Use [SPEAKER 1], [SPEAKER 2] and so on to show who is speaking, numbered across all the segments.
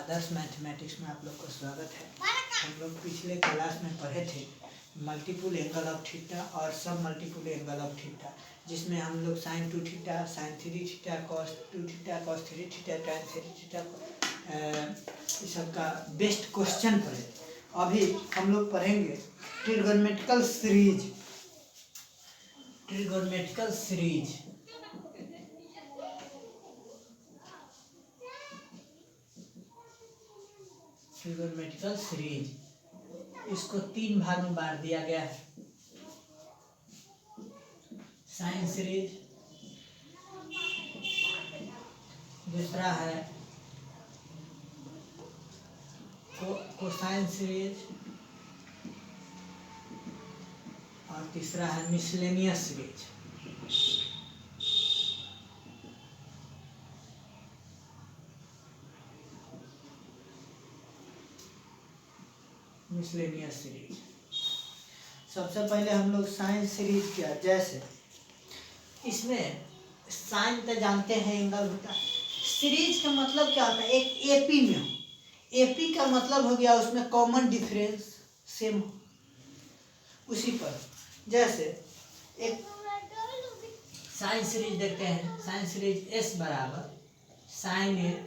[SPEAKER 1] आदर्श mathematics में आप लोग का स्वागत है। हम लोग पिछले क्लास में पढ़े थे मल्टीपल एंगल ऑफ थीटा और सब मल्टीपल एंगल ऑफ थीटा, जिसमें हम लोग sine 2 theta, sine 3 theta, cos 2 theta, cos 3 theta, tan 3 theta इस सब का बेस्ट क्वेश्चन पढ़े। अभी हम लोग पढ़ेंगे trigonometrical series. Trigonometrical series trigonometrical series इसको 3 भाग में बांट दिया गया है। साइन सीरीज, दूसरा है कोसाइन सीरीज और तीसरा है मिसलेनियस सीरीज। मिसलेनियस सीरीज सबसे पहले हम लोग साइन सीरीज किया। जैसे इसमें साइन तो जानते हैं एंगल होता है, सीरीज का मतलब क्या होता है, एक एपी में हो। एपी का मतलब हो गया उसमें कॉमन डिफरेंस सेम हो, उसी पर। जैसे एक साइन सीरीज देखते हैं। साइन सीरीज एस बराबर sine A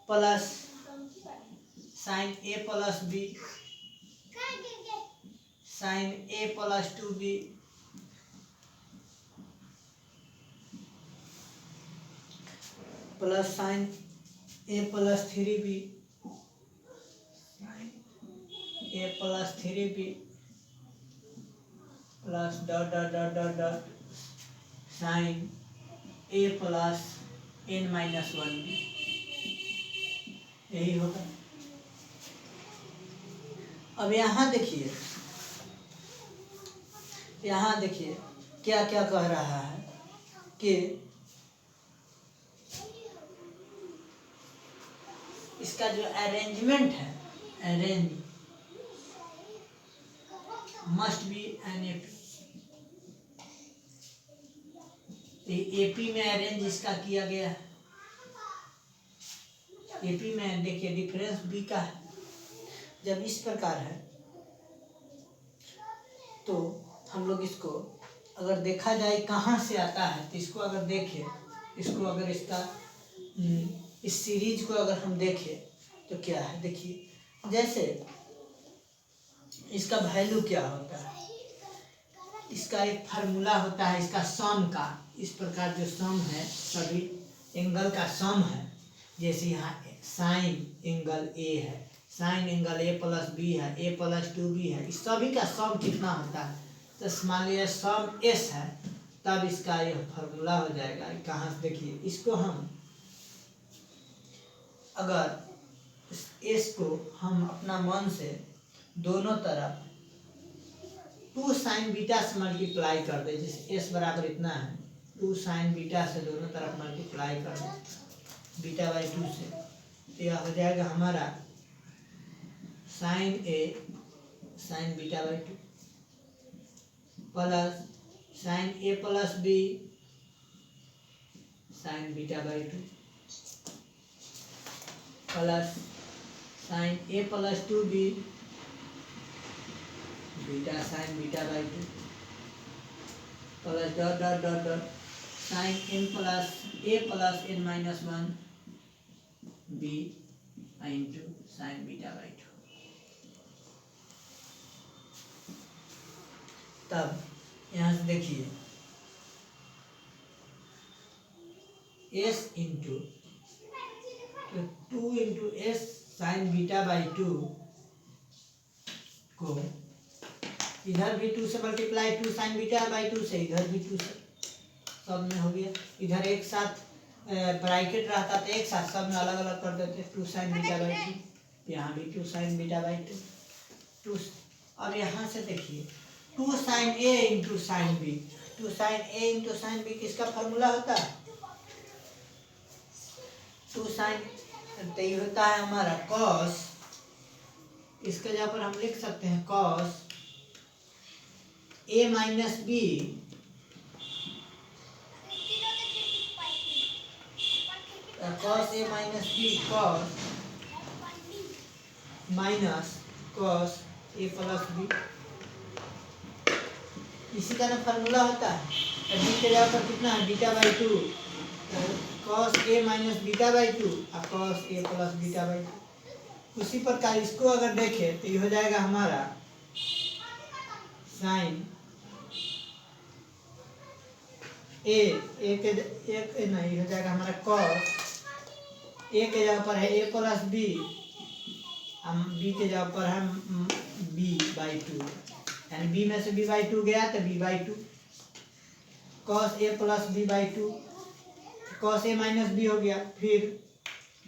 [SPEAKER 1] plus sine A plus B, sine A plus 2b plus sine A plus 3b, sine A plus 3b plus dot dot dot dot dot sine A plus n-1b, यही होगा। अब यहाँ देखिए क्या क्या कह रहा है कि इसका जो अरेंजमेंट है, arrange must be an AP. AP में अरेंज इसका किया गया है। एपी में देखिए डिफरेंस बी का है। जब इस प्रकार है तो हम लोग इसको अगर देखा जाए कहाँ से आता है, तो इसको अगर देखें, इसको अगर इसका इस सीरीज को अगर हम देखें तो क्या है, देखिए जैसे इसका वैल्यू क्या होता है, इसका एक फार्मूला होता है इसका सम का। इस प्रकार जो सम है सभी एंगल का सम है। जैसे यहाँ साइन एंगल ए है, sine angle A plus B है, ए प्लस 2b है, इस सभी का सम कितना होता है, तो मान लिया सम एस है, तब इसका यह फार्मूला हो जाएगा। कहाँ से देखिए, इसको हम अगर एस को हम अपना मन से दोनों तरफ 2 साइन बीटा से मल्टीप्लाई कर दे। जैसे एस बराबर इतना है, 2 साइन बीटा से दोनों तरफ मल्टीप्लाई कर दे बीटा बाई 2 से, तो यह हो जाएगा हमारा sine A sine beta by 2 plus sine A plus B sine beta by 2 plus sine A plus 2b beta sine beta by 2 plus dot dot dot dot sine n plus A plus n-1 b into sine beta by 2। तब यहाँ से देखिए s into 2 into S sine beta by 2 को इधर भी 2 से multiply, 2 sign beta by 2 से, इधर भी 2 से, सब में हो गया। इधर एक साथ ब्रैकेट रहता तो एक साथ, सब में अलग अलग कर देते, 2 साइन बीटा बाई 2, यहाँ भी 2 साइन बीटा बाई 2। अब यहाँ से देखिए 2 sine A into sine B, 2 sine A into sine B किसका फार्मूला होता है, 2 साइन, तो ये होता है हमारा कॉस, इसके जगह पर हम लिख सकते हैं cos A minus B cos A minus B cos minus cos A plus B, इसी का ना फार्मूला होता है। बी के जगह पर कितना है beta by two, cos A minus beta by two और cos A plus beta by two. उसी प्रकार इसको अगर देखें तो ये हो जाएगा हमारा साइन ए के एक नहीं हो जाएगा हमारा कॉस ए के जगह पर है ए प्लस बी, बी के जगह पर है बी बाई टू, यानी बी में से बी बाई टू गया तो B by two, cos A plus B by two, cos A minus B हो गया, फिर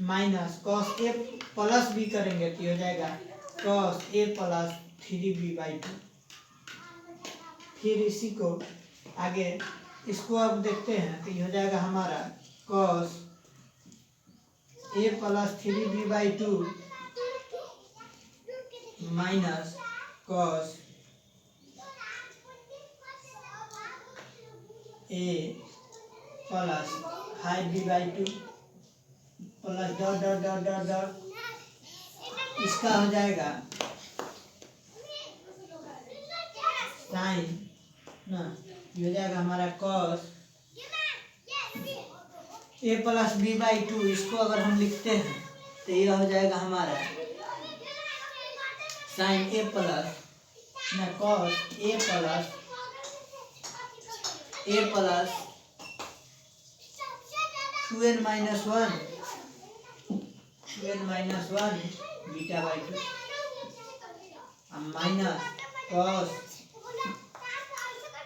[SPEAKER 1] minus cos A plus B करेंगे तो हो जाएगा cos A plus three B by two. फिर इसी को आगे इसको अब देखते हैं तो ये हो जाएगा हमारा cos A plus three B by two minus cos A plus five B by two plus dot dot dot dot dot, इसका हो जाएगा साइन ना, ये हो जाएगा हमारा cos A plus B by two. इसको अगर हम लिखते हैं तो ये हो जाएगा हमारा साइन ए प्लस ना cos A plus 2n minus one beta by two minus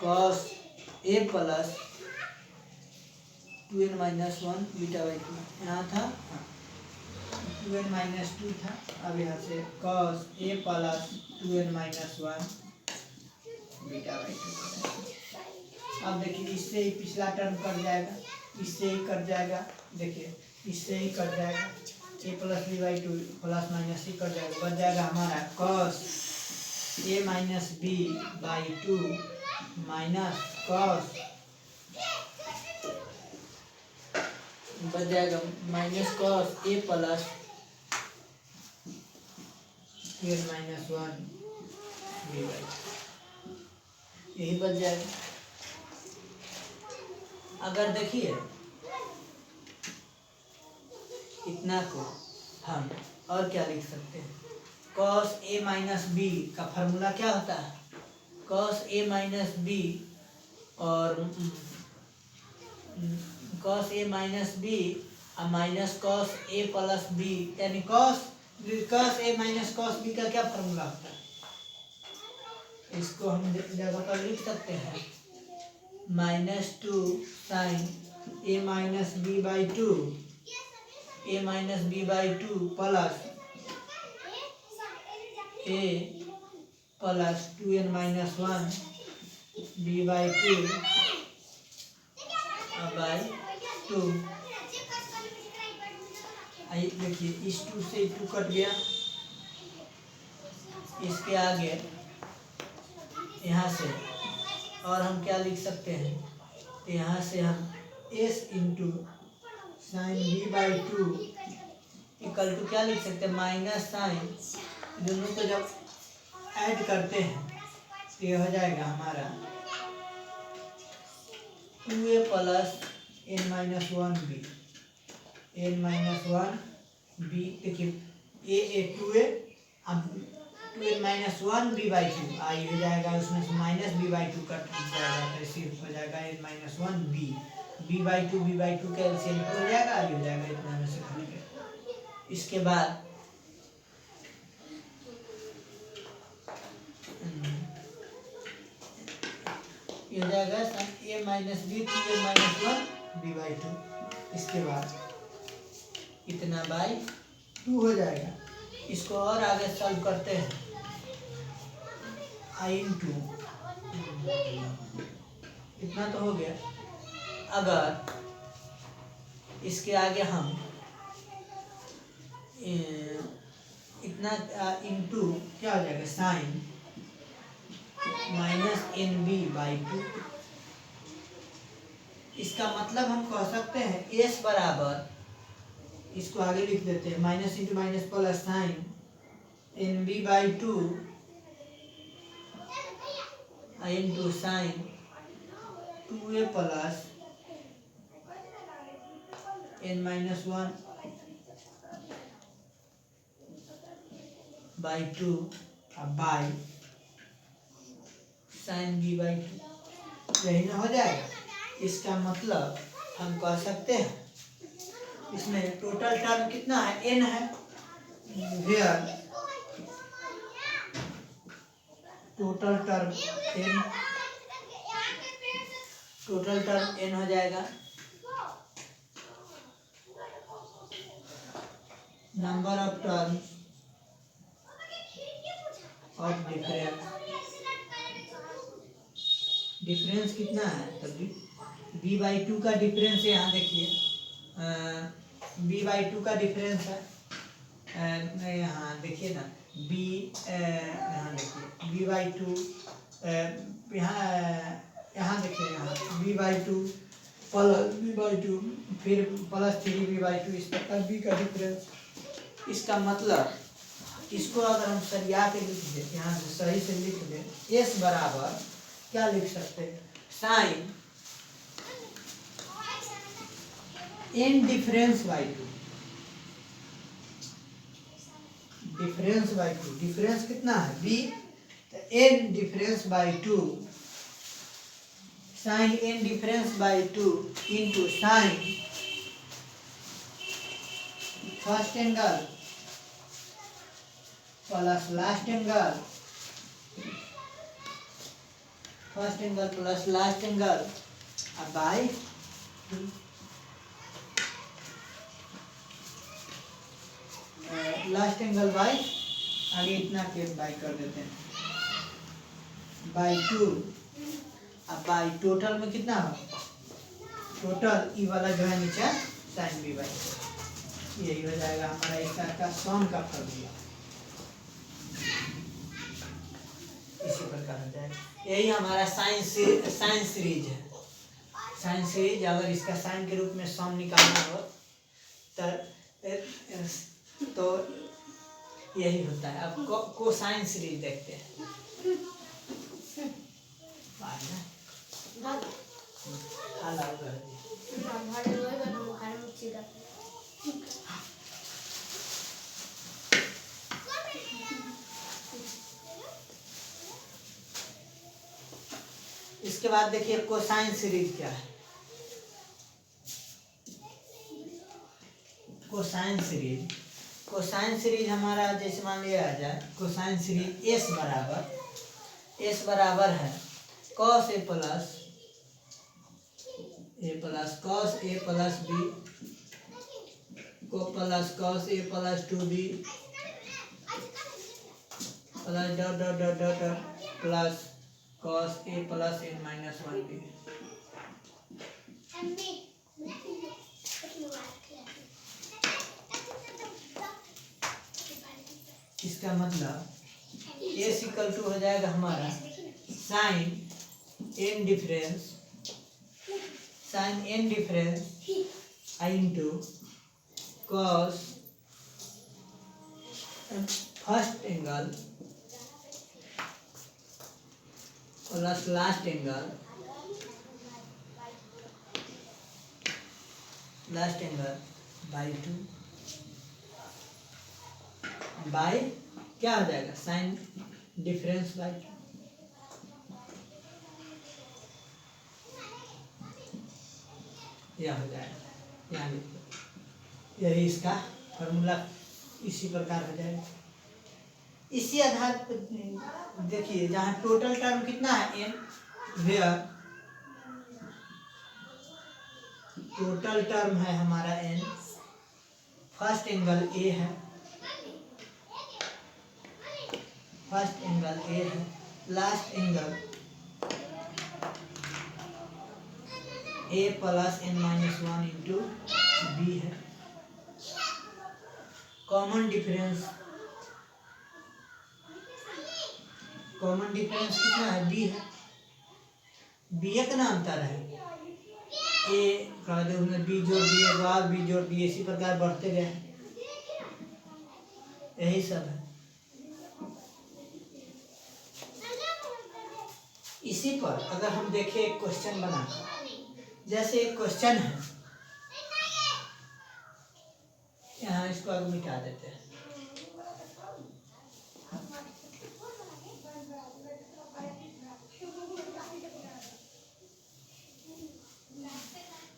[SPEAKER 1] cos A plus 2n minus one beta by to, यहाँ था 2n माइनस टू था, अब यहाँ से cos A plus 2n minus one beta by to. अब देखिए इससे ही पिछला टर्म कट जाएगा, इससे ही कट जाएगा, देखिए इससे ही कट जाएगा, A plus B by two plus minus ही कट जाएगा, बच जाएगा हमारा cos A minus B by two minus cos, बच जाएगा minus cos A plus 2n minus one B by, यही बच जाएगा। अगर देखिए इतना को हम और क्या लिख सकते हैं, कॉस ए माइनस बी का फार्मूला क्या होता है, कॉस ए माइनस बी और कॉस ए माइनस बी और minus cos A plus B, यानी cos A minus cos B का क्या फार्मूला होता है, इसको हम जगह पर लिख सकते हैं minus two sine A minus B by two plus A plus 2n minus one B by two by two. आइए देखिए इस टू से टू कट गया, इसके आगे यहाँ से और हम क्या लिख सकते हैं, यहाँ से हम s into sine B by two equal to क्या लिख सकते हैं, माइनस साइन, दोनों को जब ऐड करते हैं तो ये हो जाएगा हमारा 2a plus n minus one B, देखिए ए 2a अब 2n minus one B by two आई हो जाएगा, उसमें से minus B by two cut जाएगा तो सिर्फ हो जाएगा n minus one B by two का एलसीएम हो जाएगा, आई हो जाएगा इतना में से करेंगे। इसके बाद ये हो जाएगा A minus B 2n minus one B by two, इसके बाद इतना बाई टू हो जाएगा। इसको और आगे सॉल्व करते हैं, आई इंटू इतना तो हो गया। अगर इसके आगे हम इतना इंटू क्या हो जाएगा sine minus N B by two, इसका मतलब हम कह सकते हैं एस बराबर इसको आगे लिख देते हैं, minus into minus plus sine N B by two into sine 2a plus n minus 1 by 2 by sine b by 2, यही ना हो जाएगा। इसका मतलब हम कह सकते हैं इसमें टोटल टर्म कितना है, n है, वेयर टोटल टर्म n हो जाएगा number of term of difference कितना है, तब b बाई 2 का डिफरेंस है, यहाँ देखिए b बाई 2 का डिफरेंस है, यहाँ देखिए ना b, यहाँ देखिए b बाई 2, यहाँ देखिए यहाँ b by 2 plus b by 2 फिर प्लस 3b बाई 2, इस प्रकार b का डिफरेंस। इसका मतलब इसको अगर हम सरिया के लिख दें, यहाँ से सही से लिख दें, s बराबर क्या लिख सकते हैं, sine n difference by 2, difference by 2, difference कितना है b, तो n difference by 2 sine n difference by 2 into sine first angle plus last angle, first angle plus last angle by 2, last angle by, आगे इतना के by कर देते हैं, by 2, अब बाई टोटल में कितना हो, टोटल ई वाला जो है नीचे साइन बी बाई, यही हो जाएगा हमारा इसका सम का फॉर्मूला, इसी प्रकार हो जाएगा। यही हमारा साइन सीरीज है। साइन सीरीज अगर इसका साइन के रूप में सम निकालना हो तो यही होता है। अब कोसाइन सीरीज देखते हैं। इसके बाद देखिए कोसाइन सीरीज क्या है। कोसाइन सीरीज हमारा जैसे मान लिया जाए, कोसाइन सीरीज एस बराबर है cos A plus cos A plus B को plus cos A plus 2b plus dot dot dot dot dot plus cos A plus n minus 1b। इसका मतलब एस इक्वल टू हो जाएगा हमारा sine n difference into cos first angle plus last angle by 2 by क्या हो जाएगा sign difference by 2। यह हो जाएगा, यहाँ लिखो, यही इसका फॉर्मूला इसी प्रकार हो जाएगा। इसी आधार पर देखिए जहाँ टोटल टर्म कितना है n, वेयर टोटल टर्म है हमारा n, फर्स्ट एंगल a है, last angle a plus n minus 1 into b है। कॉमन डिफरेंस कितना है, b है, b कितना अंतर है ए कर दे, उसमें बी जोड़ दिए, बाद बी जोड़ दिए, इसी प्रकार बढ़ते गए। यही सब है। इसी पर अगर हम देखें एक क्वेश्चन बनाकर, जैसे एक क्वेश्चन है, यहाँ इसको आगे मिटा देते हैं।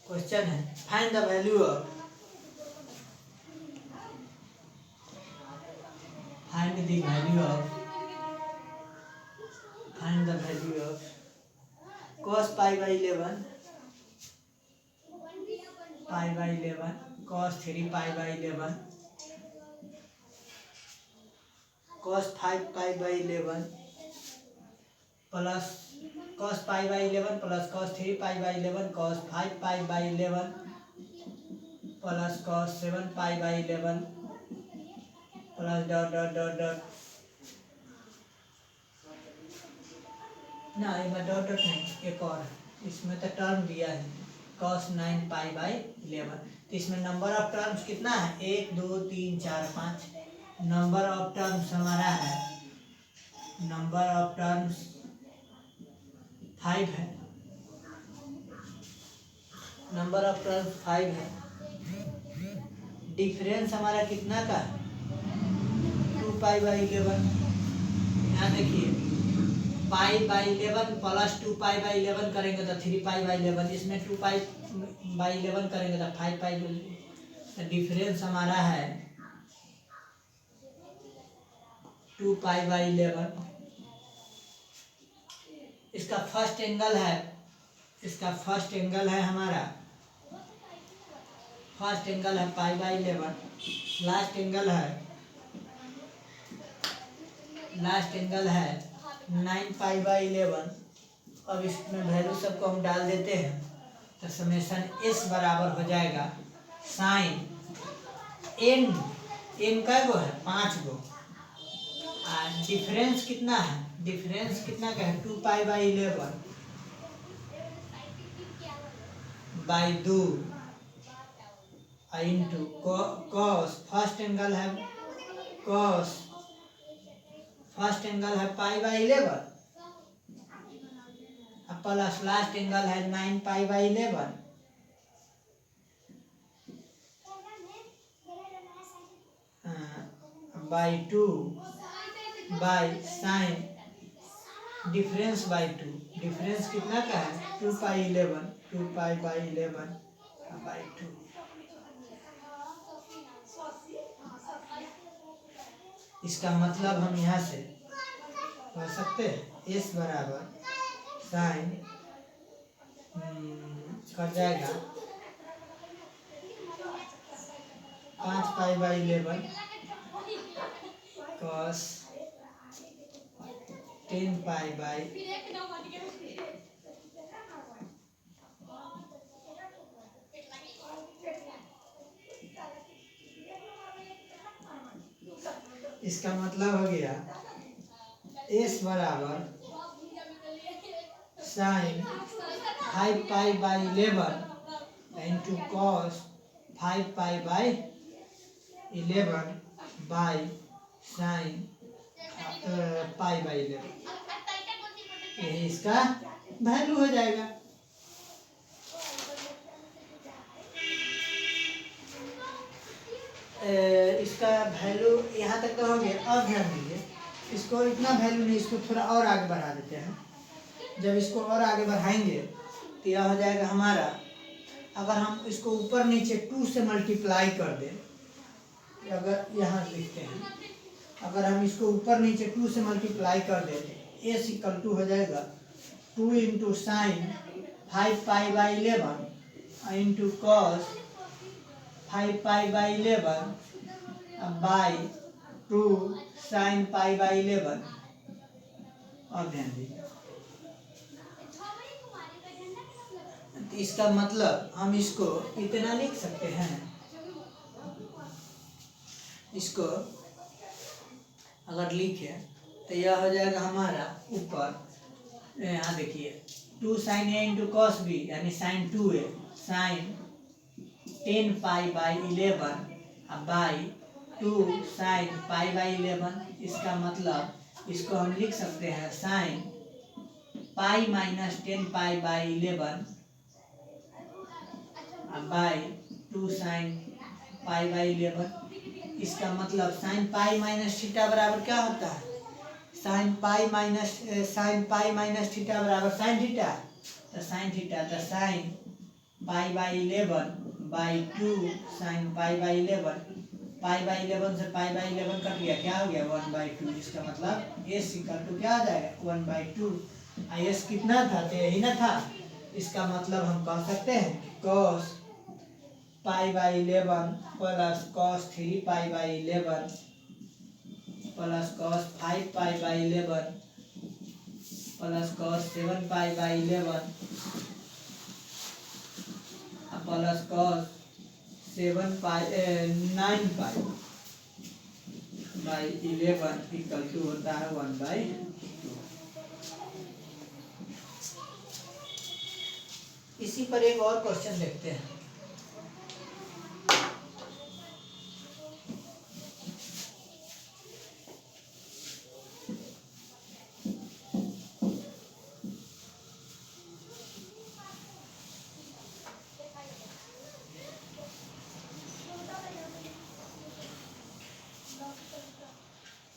[SPEAKER 1] क्वेश्चन है find the value of, find the value of, find the value of cos pi by 11, pi by 11, cos 3 pi by 11, cos 5 pi by 11 plus cos pi by 11 plus cos 3 pi by 11, cos 5 pi by 11 plus cos 7 pi by 11 plus dot dot dot dot, ना इसमें dot dot नहीं, एक और इसमें तो term दिया है cos 9 pi by 11। तो इसमें नंबर ऑफ टर्म्स कितना है, 1 2 3 4 5। नंबर ऑफ टर्म्स हमारा है, नंबर ऑफ टर्म्स 5 है, नंबर ऑफ टर्म्स 5 है। डिफरेंस हमारा कितना का है, 2 पाई बाई 11। यहाँ देखिए पाई बाई 11 प्लस 2 पाई बाई 11 करेंगे तो 3 पाई बाई 11, इसमें 2 पाई बाई 11 करेंगे तो 5 पाई। तो डिफरेंस हमारा है 2 पाई बाई 11। इसका फर्स्ट एंगल है, इसका फर्स्ट एंगल है हमारा, फर्स्ट एंगल है पाई बाई 11, लास्ट एंगल है, लास्ट एंगल है 9 पाई बाई 11। अब इसमें वैल्यू सबको हम डाल देते हैं तो समेशन एस बराबर हो जाएगा साइन एन, एन का गो है 5 गो, और डिफरेंस कितना है, डिफरेंस कितना का है 2 पाई by 11 by 2 into cos, first angle है कॉस, फर्स्ट एंगल है पाई बाई 11 प्लस लास्ट एंगल है 9 पाई by 11 by 2 by sign difference by 2। Difference कितना का है 2 पाई 11, 2 पाई बाई 11 बाई 2। इसका मतलब हम यहाँ से कह सकते हैं एस बराबर साइन कर जाएगा 5 pi by 11 cos 10 pi by, इसका मतलब हो गया एस बराबर sine 5 pi by 11 into cos 5 pi by 11 by sine pi by 11। यही इसका वैल्यू हो जाएगा। इसका वैल्यू यहाँ तक तो हो गया। अब ध्यान दीजिए, इसको इतना वैल्यू नहीं, इसको थोड़ा और आगे बढ़ा देते हैं। जब इसको और आगे बढ़ाएंगे तो यह हो जाएगा हमारा, अगर हम इसको ऊपर नीचे 2 से मल्टीप्लाई कर दें, अगर यहाँ लिखते हैं, अगर हम इसको ऊपर नीचे 2 से मल्टीप्लाई कर दें तो एस इक्वल टू हो जाएगा 2 into sign 5 pi by 11 into cos 5 pi by 11 by 2 sign pi by 11। और ध्यान दीजिए, इसका मतलब हम इसको इतना लिख सकते हैं, इसको अगर लिखे तो यह हो जाएगा हमारा ऊपर, यहाँ देखिए 2 sine A into cos B यानी sine 2a sine 10π/11 by 2 sine π/11। इसका मतलब इसको हम लिख सकते हैं sine pi minus 10π/11 by 2 sine π/11। इसका मतलब साइन पाई माइनस थीटा बराबर क्या होता है? साइन पाई माइनस थीटा बराबर साइन थीटा। तो साइन थीटा तो साइन π/11 बाई 2 साइन π/11। π/11 से π/11 कट गया, क्या हो गया 1/2। इसका मतलब s इक्वल टू क्या आ जाएगा 1/2। s कितना था? तो यही ना था। इसका मतलब हम कह सकते हैं cos π/11 plus cos 3π/11 plus cos 5π/11 plus cos 7π/11 plus cos 9π/11 equal to होता है 1/2। इसी पर एक और क्वेश्चन देखते हैं।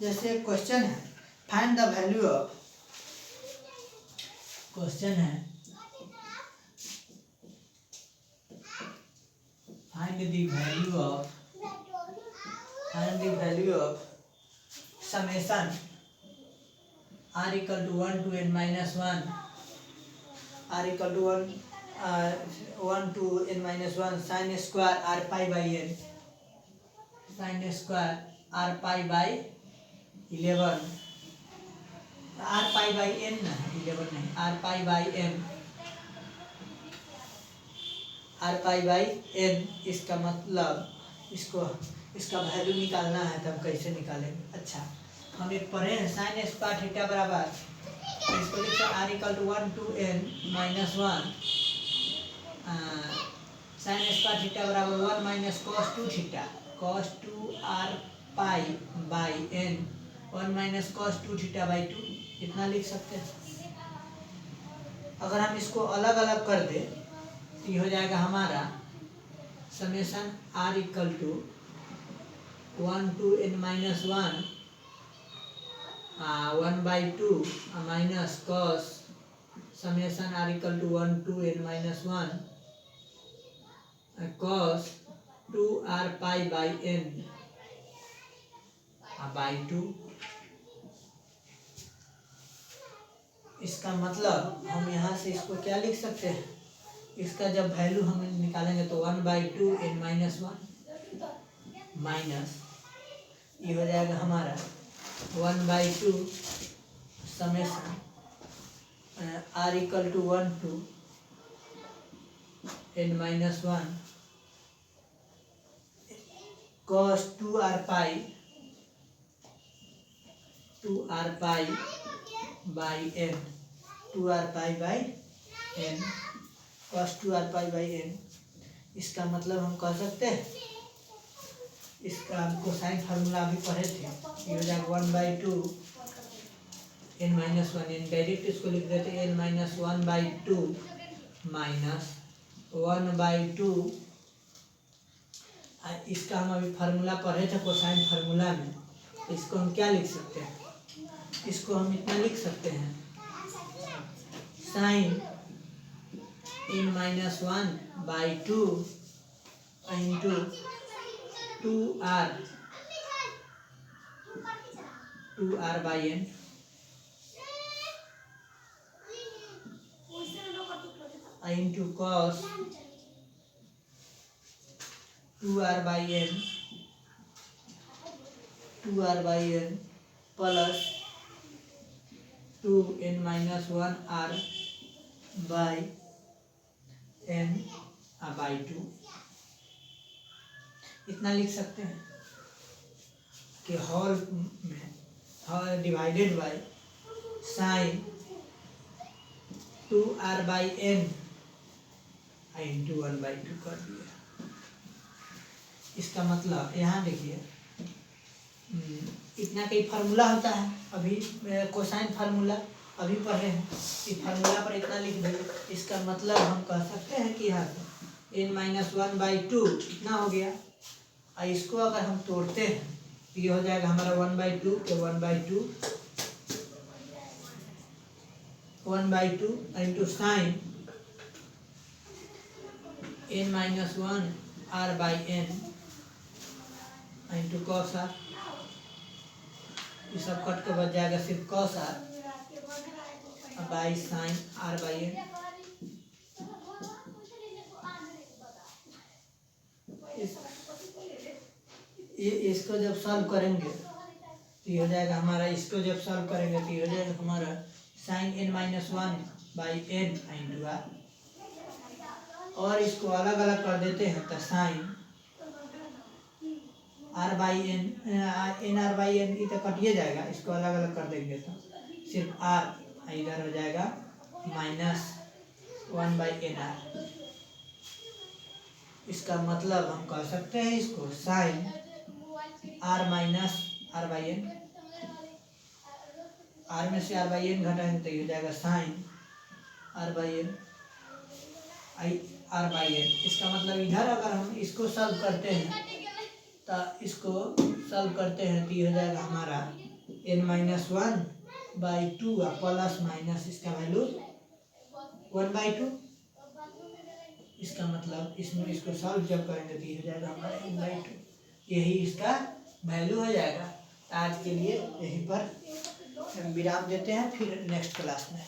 [SPEAKER 1] जैसे क्वेश्चन है find the value of, question है find the value of summation r equal to 1 to n minus 1 r equal to 1 to n minus 1 sine square r π/n sine square r π/11 r π/n ना 11 नहीं r π/n। इसका मतलब इसका value निकालना है, तब कैसे निकालेंगे? अच्छा, हम एक पढ़े हैं साइन स्क्वायर थीटा बराबर, इसको लिखते हैं r equal to 1 to n minus 1 sine square theta बराबर 1 minus cos 2 theta cos 2 r π/n 1 minus cos 2 theta by 2, इतना लिख सकते हैं। अगर हम इसको अलग अलग कर दे तो ये हो जाएगा हमारा summation r equal to 1 to n minus 1 1/2 minus cos summation r equal to 1 to n minus 1 cos 2r π/n by 2। इसका मतलब हम यहाँ से इसको क्या लिख सकते हैं? इसका जब वैल्यू हम निकालेंगे तो 1/2 n minus 1 माइनस ये हो जाएगा हमारा 1/2 summation r equal to 1 to n minus 1 cos 2r π/n 2r π/n cos 2r π/n। इसका मतलब हम कह सकते हैं, इसका हमको साइन फार्मूला अभी पढ़े थे, ये हो जाएगा 1/2 n minus 1 n डायरेक्ट इसको लिख देते हैं n minus 1/2 माइनस 1/2। इसका हम अभी फार्मूला पढ़े थे कोसाइन फार्मूला में, इसको हम क्या लिख सकते हैं? इसको हम इतना लिख सकते हैं sine n minus 1/2 into 2r by n into cos 2r by n plus 2n minus 1r by n by 2। इतना लिख सकते हैं कि होल में divided by sine 2r by n into 1/2 कर दिया। इसका मतलब यहाँ देखिए इतना कई फार्मूला होता है, अभी कोसाइन फार्मूला अभी पढ़ रहे हैं, इस फार्मूला पर इतना लिख देंगे। इसका मतलब हम कह सकते हैं कि यहाँ से n-1/2 कितना हो गया, और इसको अगर हम तोड़ते हैं तो ये हो जाएगा हमारा 1/2 के 1/2 into sine n-1 r/n into cos R. ये सब कट के बच जाएगा सिर्फ cos R by sine r/n। इसको जब सॉल्व करेंगे तो ये हो जाएगा हमारा, इसको जब सॉल्व करेंगे तो ये हो जाएगा हमारा साइन n-1/n इंटू आर। और इसको अलग अलग कर देते हैं तो साइन r/n n/n ये तो कटिए जाएगा, इसको अलग अलग कर देंगे तो सिर्फ r इधर हो जाएगा -1/nr। इसका मतलब हम कह सकते हैं इसको साइन r/n, r में से r/n घटाएंगे तो ये हो जाएगा साइन r/n। इसका मतलब इधर अगर हम इसको सॉल्व करते हैं तो इसको सॉल्व करते हैं तो ये हो जाएगा हमारा n-1/2 प्लस माइनस इसका वैल्यू 1/2। इसका मतलब इसमें इसको सॉल्व जब करेंगे तो ये हो जाएगा हमारा n/2, यही इसका वैल्यू हो जाएगा। आज के लिए यहीं पर विराम देते हैं, फिर नेक्स्ट क्लास में।